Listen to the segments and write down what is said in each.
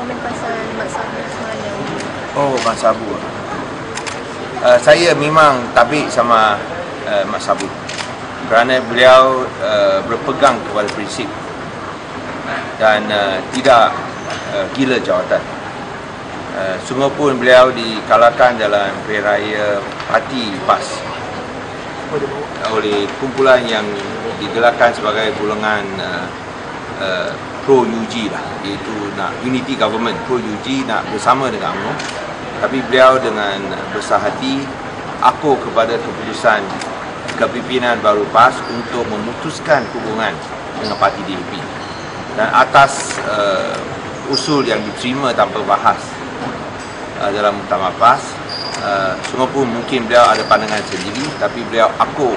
komen pasal Mat Sabu semalam? Oh, Mat Sabu. Saya memang tabik sama Mat Sabu kerana beliau berpegang kepada prinsip dan tidak gila jawatan. Sungguh pun beliau dikalahkan dalam pilihan raya parti PAS oleh kumpulan yang digelarkan sebagai golongan pro-UG lah, iaitu nak unity government, pro-UG nak bersama dengan UMNO. Tapi beliau dengan besar hati akur kepada keputusan kepimpinan baru PAS untuk memutuskan hubungan dengan parti DAP. Dan atas usul yang diterima tanpa bahas dalam muktamar PAS, sungguh pun mungkin beliau ada pandangan sendiri, tapi beliau akur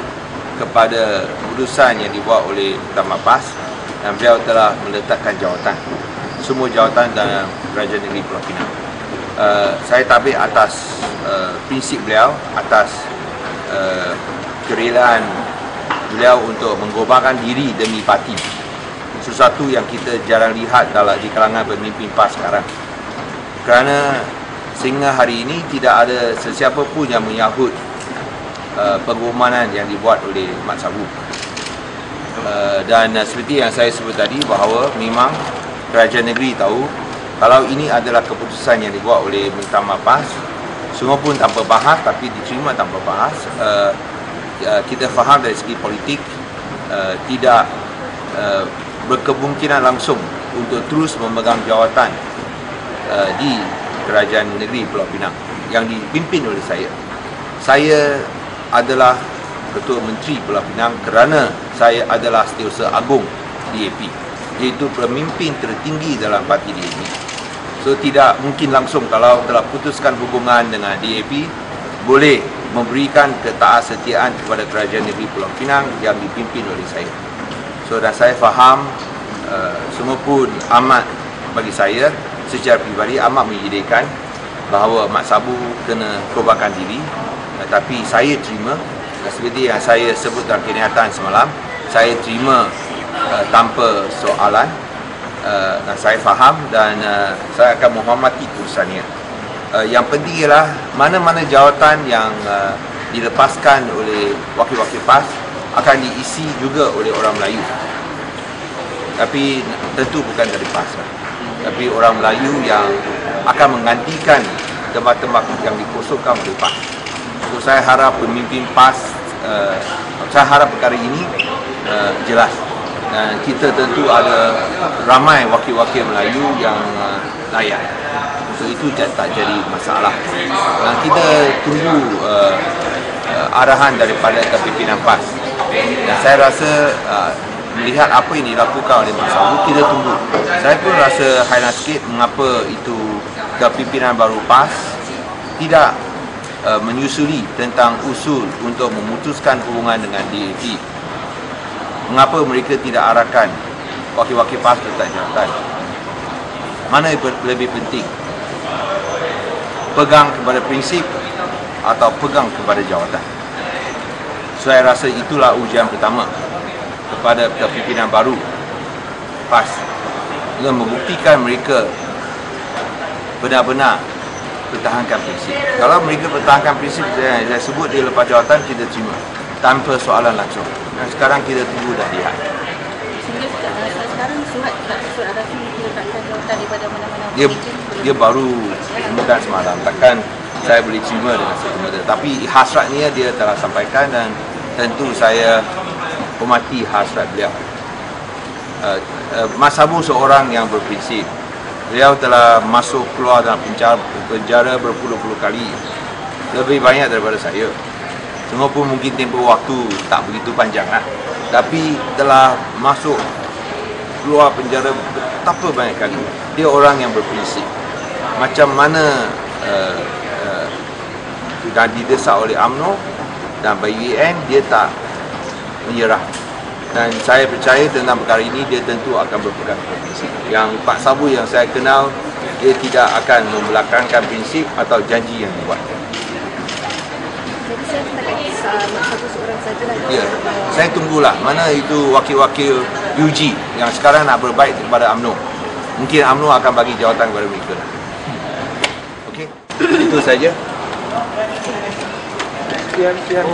kepada keputusan yang dibuat oleh muktamar PAS dan beliau telah meletakkan jawatan, semua jawatan dalam Kerajaan Negeri Pulau Pinang. Saya tabik atas prinsip beliau, atas kerelaan beliau untuk menggobarkan diri demi parti, sesuatu yang kita jarang lihat di kalangan pemimpin PAS sekarang. Kerana sehingga hari ini tidak ada sesiapa pun yang menyahut pengumumanan yang dibuat oleh Mat Sabu. Dan seperti yang saya sebut tadi, bahawa memang Kerajaan Negeri tahu kalau ini adalah keputusan yang dibuat oleh muktamar PAS, semua pun tanpa bahas, tapi diterima tanpa bahas. Kita faham dari segi politik tidak berkemungkinan langsung untuk terus memegang jawatan di Kerajaan Negeri Pulau Pinang yang dipimpin oleh saya. Saya adalah Ketua Menteri Pulau Pinang kerana saya adalah Setiausaha Agung DAP, iaitu pemimpin tertinggi dalam parti DAP. So tidak mungkin langsung kalau telah putuskan hubungan dengan DAP boleh memberikan ketaat-setiaan kepada Kerajaan Negeri Pulau Pinang yang dipimpin oleh saya. So dan saya faham semua pun amat, bagi saya secara pribadi amat menyedihkan bahawa Mat Sabu kena kobarkan diri, tapi saya terima. Seperti yang saya sebut dalam kenyataan semalam, saya terima tanpa soalan. Dan saya faham dan saya akan menghormati keputusannya. Yang penting ialah mana-mana jawatan yang dilepaskan oleh wakil-wakil PAS akan diisi juga oleh orang Melayu. Tapi tentu bukan dari PAS, tapi orang Melayu yang akan menggantikan tempat-tempat yang dikosongkan oleh PAS. So saya harap pemimpin PAS, saya harap perkara ini jelas. Dan kita tentu ada ramai wakil-wakil Melayu yang layak. So itu tak jadi masalah. Dan kita tunggu arahan daripada kepimpinan PAS. Dan saya rasa melihat apa yang dilakukan oleh Mat Sabu, kita tunggu. Saya pun rasa hairan sikit mengapa itu kepimpinan baru PAS tidak menyusuli tentang usul untuk memutuskan hubungan dengan DAP. Mengapa mereka tidak arahkan wakil-wakil PAS letak jawatan? Mana yang lebih penting? Pegang kepada prinsip atau pegang kepada jawatan? Saya rasa itulah ujian pertama kepada kepimpinan baru PAS, dengan membuktikan mereka benar-benar pertahankan prinsip. Kalau mereka pertahankan prinsip, saya sebut dia lepas jawatan, kita terima tanpa soalan langsung. Dan sekarang kita tunggu dan lihat. Sehingga sekarang surat Arafi diletakkan jawatan daripada mana-mana dia baru umumkan semalam. Takkan saya boleh terima dengan semata. Tapi hasratnya dia telah sampaikan dan tentu saya hormati hasrat beliau. Mat Sabu seorang yang berprinsip. Beliau telah masuk keluar dalam penjara berpuluh-puluh kali, lebih banyak daripada saya. Semua pun mungkin tempoh waktu tak begitu panjang lah. Tapi telah masuk keluar penjara betapa banyak kali. Dia orang yang berprinsip. Macam mana dan didesak oleh UMNO dan BUN, dia tak menyerah. Dan saya percaya tentang perkara ini dia tentu akan berpegang kepada prinsip. Yang Pak Sabu yang saya kenal, dia tidak akan membelakangkan prinsip atau janji yang dibuat. Jadi saya setakat Mat Sabu seorang sajalah. Ya, saya tunggulah mana itu wakil-wakil UG yang sekarang nak berbaik kepada UMNO. mungkin UMNO akan bagi jawatan kepada mereka lah. Okey, itu saja. Sekian.